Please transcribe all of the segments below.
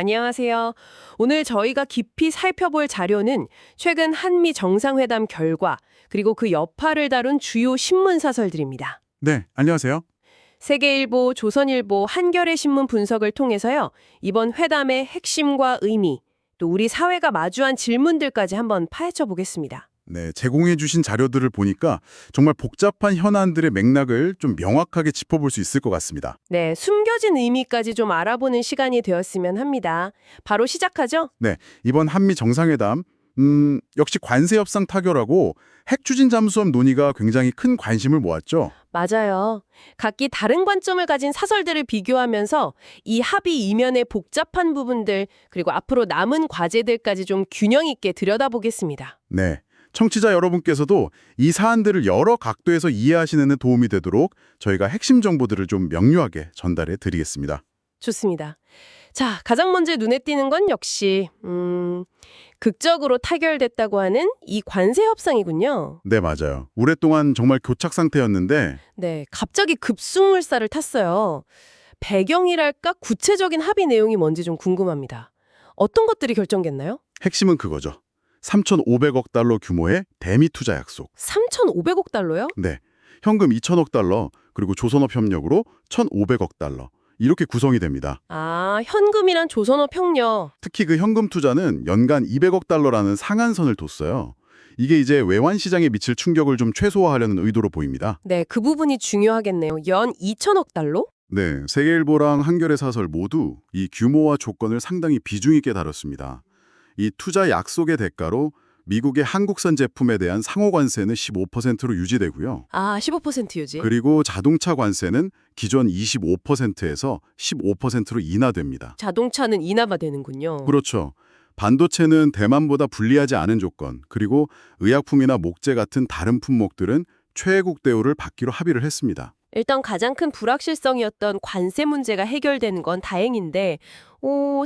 안녕하세요. 오늘 저희가 깊이 살펴볼 자료는 최근 한미 정상회담 결과, 그리고 그 여파를 다룬 주요 신문 사설들입니다. 네, 안녕하세요. 세계일보, 조선일보, 한겨레 신문 분석을 통해서요. 이번 회담의 핵심과 의미, 또 우리 사회가 마주한 질문들까지 한번 파헤쳐 보겠습니다. 네, 제공해 주신 자료들을 보니까 정말 복잡한 현안들의 맥락을 좀 명확하게 짚어볼 수 있을 것 같습니다. 네, 숨겨진 의미까지 좀 알아보는 시간이 되었으면 합니다. 바로 시작하죠? 네, 이번 한미 정상회담, 역시 관세 협상 타결하고 핵 추진 잠수함 논의가 굉장히 큰 관심을 모았죠. 맞아요. 각기 다른 관점을 가진 사설들을 비교하면서 이 합의 이면의 복잡한 부분들, 그리고 앞으로 남은 과제들까지 좀 균형 있게 들여다보겠습니다. 네, 청취자 여러분께서도 이 사안들을 여러 각도에서 이해하시는 데 도움이 되도록 저희가 핵심 정보들을 좀 명료하게 전달해 드리겠습니다. 좋습니다. 자, 가장 먼저 눈에 띄는 건 역시 극적으로 타결됐다고 하는 이 관세 협상이군요. 네, 맞아요. 오랫동안 정말 교착 상태였는데 네, 갑자기 급승물살을 탔어요. 배경이랄까 구체적인 합의 내용이 뭔지 좀 궁금합니다. 어떤 것들이 결정됐나요? 핵심은 그거죠. 3,500억 달러 규모의 대미 투자 약속. 3,500억 달러요? 네. 현금 2천억 달러, 그리고 조선업 협력으로 1,500억 달러. 이렇게 구성이 됩니다. 아, 현금이란 조선업 협력. 특히 그 현금 투자는 연간 200억 달러라는 상한선을 뒀어요. 이게 이제 외환 시장에 미칠 충격을 좀 최소화하려는 의도로 보입니다. 네, 그 부분이 중요하겠네요. 연 2천억 달러? 네, 세계일보랑 한겨레 사설 모두 이 규모와 조건을 상당히 비중 있게 다뤘습니다. 이 투자 약속의 대가로 미국의 한국산 제품에 대한 상호 관세는 15%로 유지되고요. 아, 15% 유지. 그리고 자동차 관세는 기존 25%에서 15%로 인하됩니다. 자동차는 인하가 되는군요. 그렇죠. 반도체는 대만보다 불리하지 않은 조건, 그리고 의약품이나 목재 같은 다른 품목들은 최애국 대우를 받기로 합의를 했습니다. 일단 가장 큰 불확실성이었던 관세 문제가 해결되는 건 다행인데,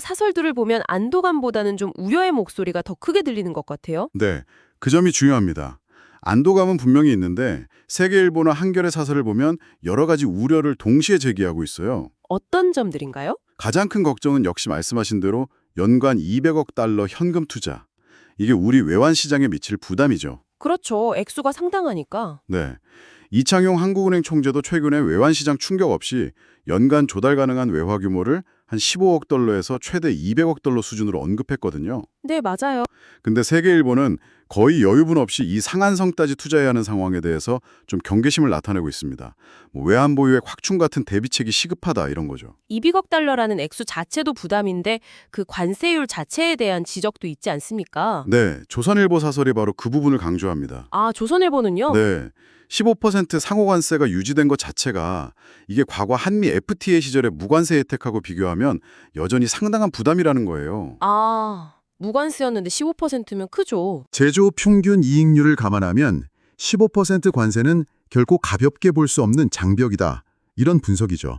사설들을 보면 안도감보다는 좀 우려의 목소리가 더 크게 들리는 것 같아요. 네, 그 점이 중요합니다. 안도감은 분명히 있는데 세계일보나 한겨레 사설을 보면 여러 가지 우려를 동시에 제기하고 있어요. 어떤 점들인가요? 가장 큰 걱정은 역시 말씀하신 대로 연간 200억 달러 현금 투자. 이게 우리 외환 시장에 미칠 부담이죠. 그렇죠. 액수가 상당하니까. 네. 이창용 한국은행 총재도 최근에 외환 시장 충격 없이 연간 조달 가능한 외화 규모를 한 15억 달러에서 최대 200억 달러 수준으로 언급했거든요. 네, 맞아요. 근데 세계일보는 거의 여유분 없이 이 상한선까지 투자해야 하는 상황에 대해서 좀 경계심을 나타내고 있습니다. 외환 보유액 확충 같은 대비책이 시급하다 이런 거죠. 200억 달러라는 액수 자체도 부담인데 그 관세율 자체에 대한 지적도 있지 않습니까? 네, 조선일보 사설이 바로 그 부분을 강조합니다. 아, 조선일보는요? 네, 15% 상호관세가 유지된 것 자체가 이게 과거 한미 FTA 시절의 무관세 혜택하고 비교하면 여전히 상당한 부담이라는 거예요. 아, 무관세였는데 15%면 크죠. 제조 평균 이익률을 감안하면 15% 관세는 결코 가볍게 볼 수 없는 장벽이다. 이런 분석이죠.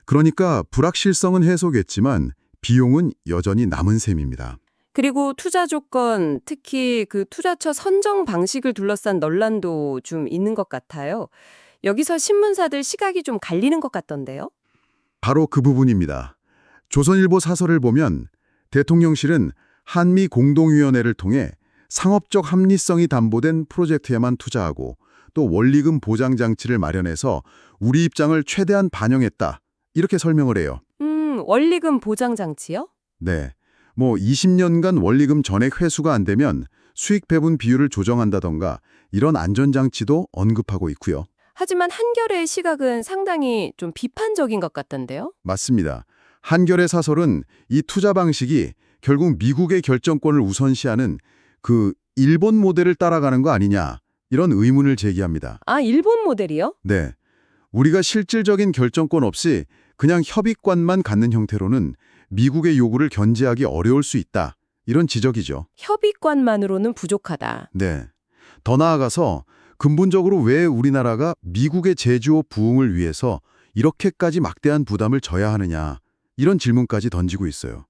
그러니까 불확실성은 해소겠지만 비용은 여전히 남은 셈입니다. 그리고 투자 조건, 특히 그 투자처 선정 방식을 둘러싼 논란도 좀 있는 것 같아요. 여기서 신문사들 시각이 좀 갈리는 것 같던데요. 바로 그 부분입니다. 조선일보 사설을 보면 대통령실은 한미 공동위원회를 통해 상업적 합리성이 담보된 프로젝트에만 투자하고 또 원리금 보장 장치를 마련해서 우리 입장을 최대한 반영했다. 이렇게 설명을 해요. 원리금 보장 장치요? 네. 20년간 원리금 전액 회수가 안 되면 수익 배분 비율을 조정한다던가 이런 안전장치도 언급하고 있고요. 하지만 한겨레의 시각은 상당히 좀 비판적인 것 같던데요. 맞습니다. 한겨레 사설은 이 투자 방식이 결국 미국의 결정권을 우선시하는 그 일본 모델을 따라가는 거 아니냐 이런 의문을 제기합니다. 아, 일본 모델이요? 네. 우리가 실질적인 결정권 없이 그냥 협의권만 갖는 형태로는 미국의 요구를 견제하기 어려울 수 있다. 이런 지적이죠. 협의권만으로는 부족하다. 네. 더 나아가서 근본적으로 왜 우리나라가 미국의 제조업 부흥을 위해서 이렇게까지 막대한 부담을 져야 하느냐 이런 질문까지 던지고 있어요.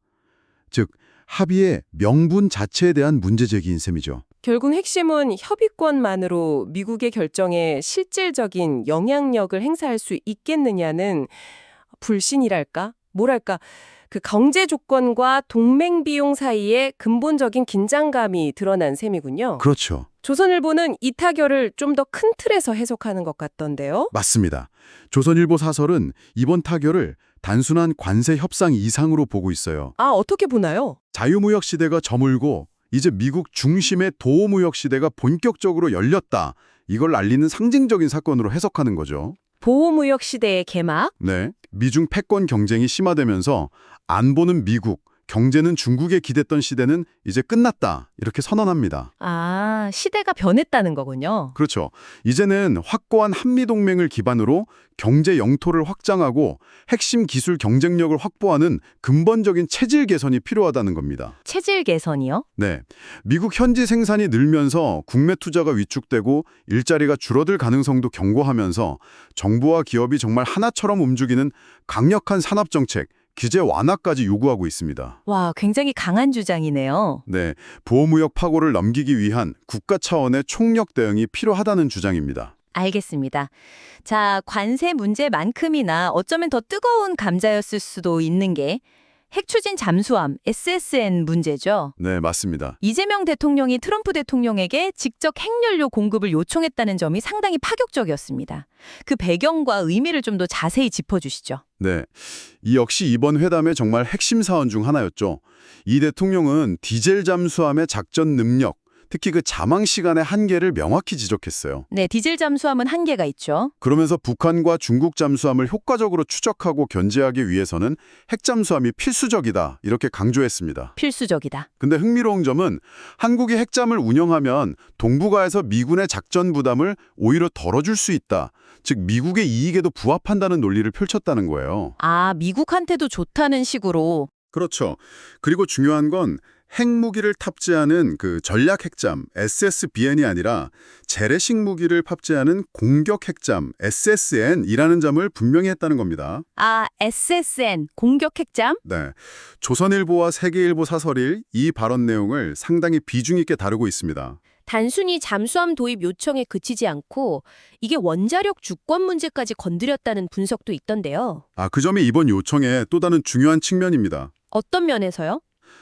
즉 합의의 명분 자체에 대한 문제 제기인 셈이죠. 결국 핵심은 협의권만으로 미국의 결정에 실질적인 영향력을 행사할 수 있겠느냐는 불신이랄까? 뭐랄까? 그 경제 조건과 동맹 비용 사이에 근본적인 긴장감이 드러난 셈이군요. 그렇죠. 조선일보는 이 타결을 좀 더 큰 틀에서 해석하는 것 같던데요. 맞습니다. 조선일보 사설은 이번 타결을 단순한 관세 협상 이상으로 보고 있어요. 아, 어떻게 보나요? 자유무역 시대가 저물고 이제 미국 중심의 도호무역 시대가 본격적으로 열렸다. 이걸 알리는 상징적인 사건으로 해석하는 거죠. 보호무역 시대의 개막? 네, 미중 패권 경쟁이 심화되면서 안보는 미국, 경제는 중국에 기댔던 시대는 이제 끝났다. 이렇게 선언합니다. 아, 시대가 변했다는 거군요. 그렇죠. 이제는 확고한 한미동맹을 기반으로 경제 영토를 확장하고 핵심 기술 경쟁력을 확보하는 근본적인 체질 개선이 필요하다는 겁니다. 체질 개선이요? 네, 미국 현지 생산이 늘면서 국내 투자가 위축되고 일자리가 줄어들 가능성도 경고하면서 정부와 기업이 정말 하나처럼 움직이는 강력한 산업정책, 규제 완화까지 요구하고 있습니다. 와, 굉장히 강한 주장이네요. 네, 보호무역 파고를 넘기기 위한 국가 차원의 총력 대응이 필요하다는 주장입니다. 알겠습니다. 자, 관세 문제만큼이나 어쩌면 더 뜨거운 감자였을 수도 있는 게 핵추진 잠수함 SSN 문제죠. 네, 맞습니다. 이재명 대통령이 트럼프 대통령에게 직접 핵연료 공급을 요청했다는 점이 상당히 파격적이었습니다. 그 배경과 의미를 좀 더 자세히 짚어주시죠. 네, 이 역시 이번 회담의 정말 핵심 사안 중 하나였죠. 이 대통령은 디젤 잠수함의 작전 능력, 특히 그 자망 시간의 한계를 명확히 지적했어요. 네, 디젤 잠수함은 한계가 있죠. 그러면서 북한과 중국 잠수함을 효과적으로 추적하고 견제하기 위해서는 핵잠수함이 필수적이다, 이렇게 강조했습니다. 필수적이다. 근데 흥미로운 점은 한국이 핵잠을 운영하면 동북아에서 미군의 작전 부담을 오히려 덜어줄 수 있다. 즉 미국의 이익에도 부합한다는 논리를 펼쳤다는 거예요. 아, 미국한테도 좋다는 식으로. 그렇죠. 그리고 중요한 건 핵무기를 탑재하는 그 전략 핵잠 SSBN이 아니라 재래식 무기를 탑재하는 공격 핵잠 SSN이라는 점을 분명히 했다는 겁니다. 아, SSN, 공격 핵잠? 네, 조선일보와 세계일보 사설이 이 발언 내용을 상당히 비중 있게 다루고 있습니다. 단순히 잠수함 도입 요청에 그치지 않고 이게 원자력 주권 문제까지 건드렸다는 분석도 있던데요. 그 점이 이번 요청의 또 다른 중요한 측면입니다. 어떤 면에서요?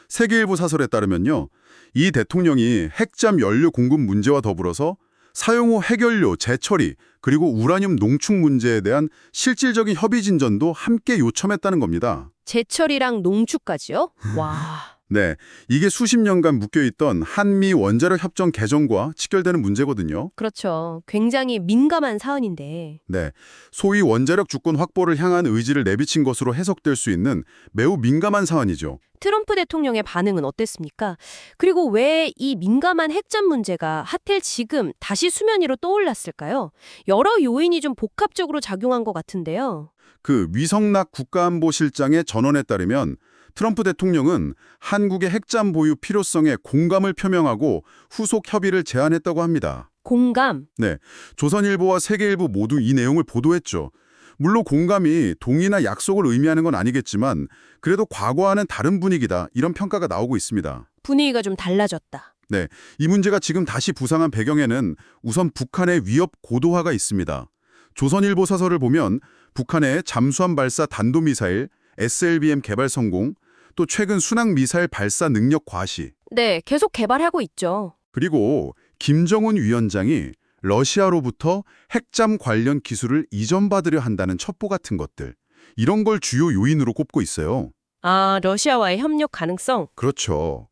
세계일보 사설에 따르면요, 이 대통령이 핵잠 연료 공급 문제와 더불어서 사용 후 핵연료 재처리 그리고 우라늄 농축 문제에 대한 실질적인 협의 진전도 함께 요청했다는 겁니다. 제철이랑 농축까지요? 와. 네, 이게 수십 년간 묶여있던 한미 원자력 협정 개정과 직결되는 문제거든요. 그렇죠. 굉장히 민감한 사안인데. 네, 소위 원자력 주권 확보를 향한 의지를 내비친 것으로 해석될 수 있는 매우 민감한 사안이죠. 트럼프 대통령의 반응은 어땠습니까? 그리고 왜 이 민감한 핵잠 문제가 하필 지금 다시 수면 위로 떠올랐을까요? 여러 요인이 좀 복합적으로 작용한 것 같은데요. 그 위성락 국가안보실장의 전언에 따르면 트럼프 대통령은 한국의 핵잠 보유 필요성에 공감을 표명하고 후속 협의를 제안했다고 합니다. 공감. 네, 조선일보와 세계일보 모두 이 내용을 보도했죠. 물론 공감이 동의나 약속을 의미하는 건 아니겠지만 그래도 과거와는 다른 분위기다, 이런 평가가 나오고 있습니다. 분위기가 좀 달라졌다. 네, 이 문제가 지금 다시 부상한 배경에는 우선 북한의 위협 고도화가 있습니다. 조선일보 사설을 보면 북한의 잠수함 발사弾道미사일, SLBM 개발 성공, 또 최근 순항 미사일 발사 능력 과시, 네, 계속 개발하고 있죠. 그리고 김정은 위원장이 러시아로부터 핵잠 관련 기술을 이전받으려 한다는 첩보 같은 것들, 이런 걸 주요 요인으로 꼽고 있어요. 아, 러시아와의 협력 가능성? 그렇죠.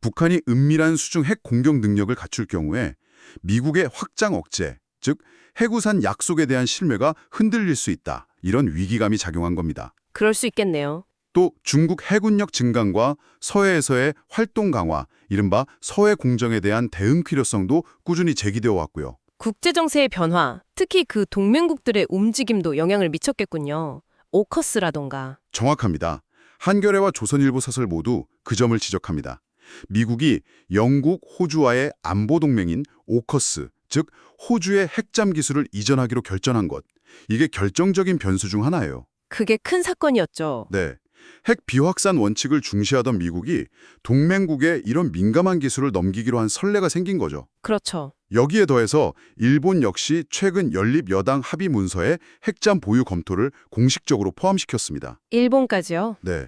북한이 은밀한 수중 핵 공격 능력을 갖출 경우에 미국의 확장 억제, 즉 해구산 약속에 대한 신뢰가 흔들릴 수 있다, 이런 위기감이 작용한 겁니다. 그럴 수 있겠네요. 또 중국 해군력 증강과 서해에서의 활동 강화, 이른바 서해 공정에 대한 대응 필요성도 꾸준히 제기되어 왔고요. 국제정세의 변화, 특히 그 동맹국들의 움직임도 영향을 미쳤겠군요. 오커스라던가. 정확합니다. 한겨레와 조선일보 사설 모두 그 점을 지적합니다. 미국이 영국, 호주와의 안보 동맹인 오커스, 즉 호주의 핵잠 기술을 이전하기로 결정한 것, 이게 결정적인 변수 중 하나예요. 그게 큰 사건이었죠. 네, 핵 비확산 원칙을 중시하던 미국이 동맹국에 이런 민감한 기술을 넘기기로 한 선례가 생긴 거죠. 그렇죠. 여기에 더해서 일본 역시 최근 연립 여당 합의 문서에 핵잠 보유 검토를 공식적으로 포함시켰습니다. 일본까지요? 네,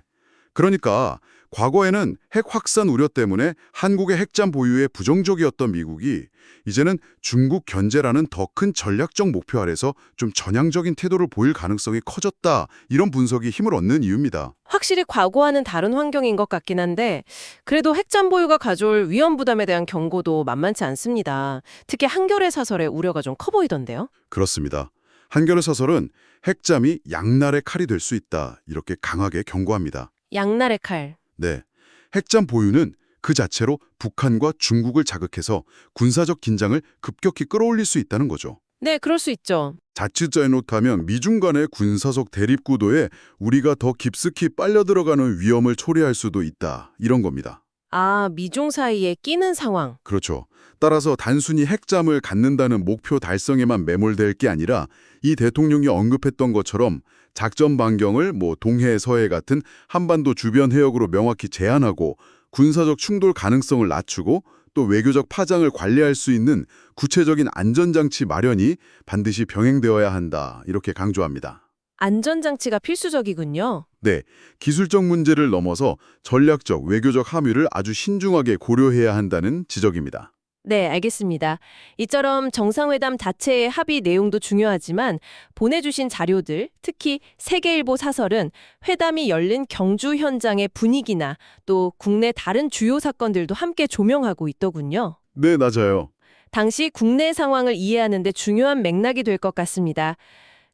그러니까 과거에는 핵 확산 우려 때문에 한국의 핵잠 보유에 부정적이었던 미국이 이제는 중국 견제라는 더 큰 전략적 목표 아래서 좀 전향적인 태도를 보일 가능성이 커졌다. 이런 분석이 힘을 얻는 이유입니다. 확실히 과거와는 다른 환경인 것 같긴 한데 그래도 핵잠 보유가 가져올 위험 부담에 대한 경고도 만만치 않습니다. 특히 한겨레 사설의 우려가 좀 커 보이던데요. 그렇습니다. 한겨레 사설은 핵잠이 양날의 칼이 될 수 있다. 이렇게 강하게 경고합니다. 양날의 칼. 네, 핵잠 보유는 그 자체로 북한과 중국을 자극해서 군사적 긴장을 급격히 끌어올릴 수 있다는 거죠. 네, 그럴 수 있죠. 자칫 잘못하면 미중 간의 군사적 대립 구도에 우리가 더 깊숙이 빨려 들어가는 위험을 초래할 수도 있다. 이런 겁니다. 아, 미중 사이에 끼는 상황. 그렇죠. 따라서 단순히 핵잠을 갖는다는 목표 달성에만 매몰될 게 아니라 이 대통령이 언급했던 것처럼 작전 반경을 동해, 서해 같은 한반도 주변 해역으로 명확히 제한하고 군사적 충돌 가능성을 낮추고 또 외교적 파장을 관리할 수 있는 구체적인 안전장치 마련이 반드시 병행되어야 한다. 이렇게 강조합니다. 안전장치가 필수적이군요. 네, 기술적 문제를 넘어서 전략적, 외교적 함의를 아주 신중하게 고려해야 한다는 지적입니다. 네, 알겠습니다. 이처럼 정상회담 자체의 합의 내용도 중요하지만 보내주신 자료들, 특히 세계일보 사설은 회담이 열린 경주 현장의 분위기나 또 국내 다른 주요 사건들도 함께 조명하고 있더군요. 네, 맞아요. 당시 국내 상황을 이해하는 데 중요한 맥락이 될 것 같습니다.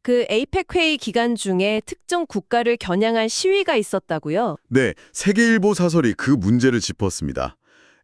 그 에이펙 회의 기간 중에 특정 국가를 겨냥한 시위가 있었다고요? 네, 세계일보 사설이 그 문제를 짚었습니다.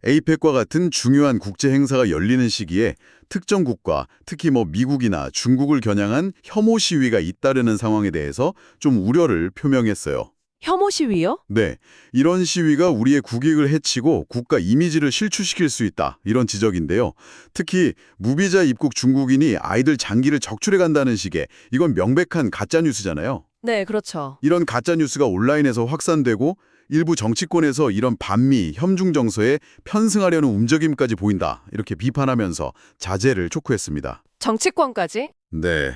에이펙과 같은 중요한 국제 행사가 열리는 시기에 특정 국가, 특히 미국이나 중국을 겨냥한 혐오 시위가 잇따르는 상황에 대해서 좀 우려를 표명했어요. 혐오 시위요? 네, 이런 시위가 우리의 국익을 해치고 국가 이미지를 실추시킬 수 있다. 이런 지적인데요. 특히 무비자 입국 중국인이 아이들 장기를 적출해 간다는 식의 이건 명백한 가짜뉴스잖아요. 네, 그렇죠. 이런 가짜뉴스가 온라인에서 확산되고 일부 정치권에서 이런 반미, 협중 정서에 편승하려는 움직임까지 보인다. 이렇게 비판하면서 자제를 촉구했습니다. 정치권까지? 네.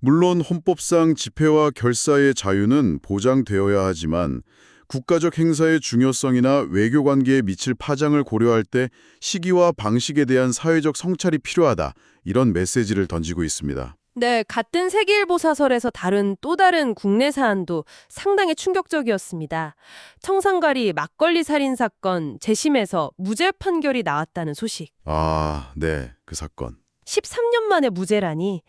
물론 헌법상 집회와 결사의 자유는 보장되어야 하지만 국가적 행사의 중요성이나 외교관계에 미칠 파장을 고려할 때 시기와 방식에 대한 사회적 성찰이 필요하다. 이런 메시지를 던지고 있습니다. 네, 같은 세계일보 사설에서 다룬 또 다른 국내 사안도 상당히 충격적이었습니다. 청산가리 막걸리 살인 사건 재심에서 무죄 판결이 나왔다는 소식. 아, 네. 그 사건. 13년 만에 무죄라니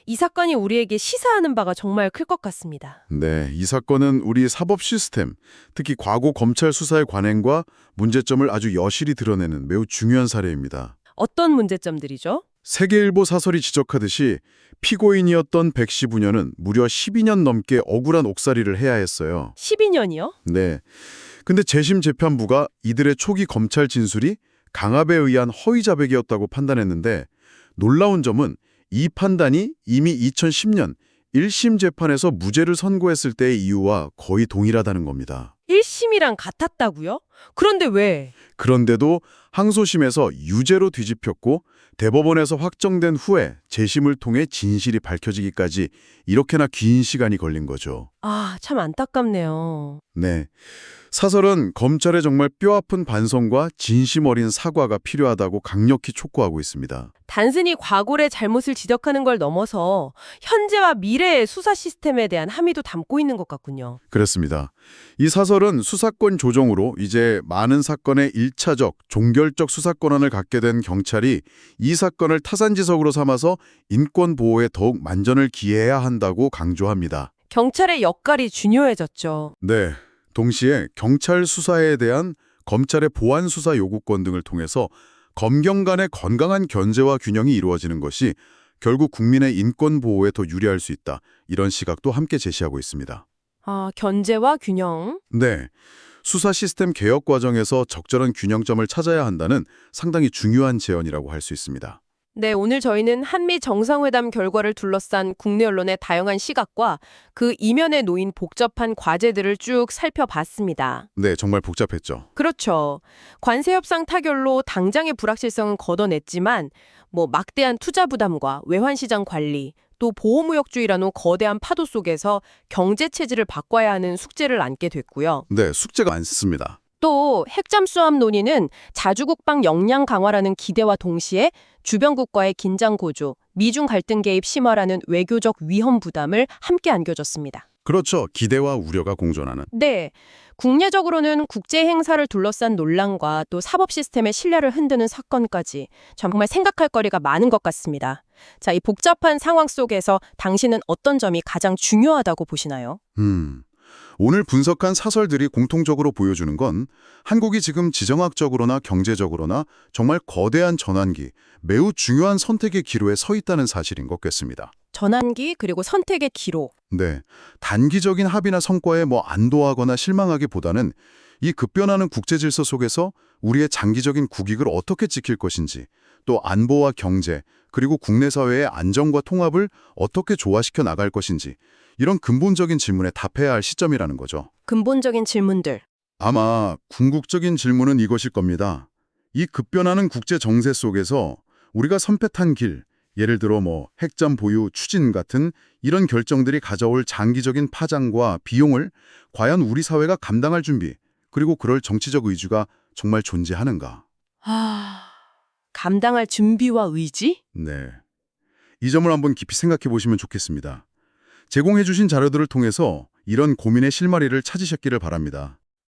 이 사건이 우리에게 시사하는 바가 정말 클 것 같습니다. 네, 이 사건은 우리 사법 시스템, 특히 과거 검찰 수사의 관행과 문제점을 아주 여실히 드러내는 매우 중요한 사례입니다. 어떤 문제점들이죠? 세계일보 사설이 지적하듯이 피고인이었던 백씨 부녀는 무려 12년 넘게 억울한 옥살이를 해야 했어요. 12년이요? 네. 근데 재심 재판부가 이들의 초기 검찰 진술이 강압에 의한 허위 자백이었다고 판단했는데 놀라운 점은 이 판단이 이미 2010년 1심 재판에서 무죄를 선고했을 때의 이유와 거의 동일하다는 겁니다. 1심이랑 같았다고요? 그런데 왜? 그런데도 항소심에서 유죄로 뒤집혔고 대법원에서 확정된 후에 재심을 통해 진실이 밝혀지기까지 이렇게나 긴 시간이 걸린 거죠. 아, 참 안타깝네요. 네. 사설은 검찰의 정말 뼈아픈 반성과 진심 어린 사과가 필요하다고 강력히 촉구하고 있습니다. 단순히 과거의 잘못을 지적하는 걸 넘어서 현재와 미래의 수사 시스템에 대한 함의도 담고 있는 것 같군요. 그렇습니다. 이 사설은 수사권 조정으로 이제 많은 사건의 1차적, 종결적 수사 권한을 갖게 된 경찰이 이 사건을 타산지석으로 삼아서 인권 보호에 더욱 만전을 기해야 한다고 강조합니다. 경찰의 역할이 중요해졌죠. 네. 동시에 경찰 수사에 대한 검찰의 보안 수사 요구권 등을 통해서 검경 간의 건강한 견제와 균형이 이루어지는 것이 결국 국민의 인권 보호에 더 유리할 수 있다. 이런 시각도 함께 제시하고 있습니다. 아, 견제와 균형. 네. 수사 시스템 개혁 과정에서 적절한 균형점을 찾아야 한다는 상당히 중요한 제언이라고 할 수 있습니다. 네, 오늘 저희는 한미 정상회담 결과를 둘러싼 국내 언론의 다양한 시각과 그 이면에 놓인 복잡한 과제들을 쭉 살펴봤습니다. 네, 정말 복잡했죠. 그렇죠. 관세 협상 타결로 당장의 불확실성은 걷어냈지만 막대한 투자 부담과 외환 시장 관리, 또 보호무역주의라는 거대한 파도 속에서 경제 체질을 바꿔야 하는 숙제를 안게 됐고요. 네, 숙제가 많습니다. 또 핵잠수함 논의는 자주국방 역량 강화라는 기대와 동시에 주변국과의 긴장 고조, 미중 갈등 개입 심화라는 외교적 위험 부담을 함께 안겨줬습니다. 그렇죠. 기대와 우려가 공존하는. 네, 국내적으로는 국제 행사를 둘러싼 논란과 또 사법 시스템의 신뢰를 흔드는 사건까지 정말 생각할 거리가 많은 것 같습니다. 자, 이 복잡한 상황 속에서 당신은 어떤 점이 가장 중요하다고 보시나요? 오늘 분석한 사설들이 공통적으로 보여주는 건 한국이 지금 지정학적으로나 경제적으로나 정말 거대한 전환기, 매우 중요한 선택의 기로에 서 있다는 사실인 것 같습니다. 전환기 그리고 선택의 기로. 네, 단기적인 합의나 성과에 안도하거나 실망하기보다는 이 급변하는 국제 질서 속에서 우리의 장기적인 국익을 어떻게 지킬 것인지, 또 안보와 경제, 그리고 국내 사회의 안정과 통합을 어떻게 조화시켜 나갈 것인지, 이런 근본적인 질문에 답해야 할 시점이라는 거죠. 근본적인 질문들. 아마 궁극적인 질문은 이것일 겁니다. 이 급변하는 국제 정세 속에서 우리가 선택한 길, 예를 들어 핵잠 보유 추진 같은 이런 결정들이 가져올 장기적인 파장과 비용을 과연 우리 사회가 감당할 준비, 그리고 그럴 정치적 의지가 정말 존재하는가? 감당할 준비와 의지? 네. 이 점을 한번 깊이 생각해 보시면 좋겠습니다. 제공해 주신 자료들을 통해서 이런 고민의 실마리를 찾으셨기를 바랍니다.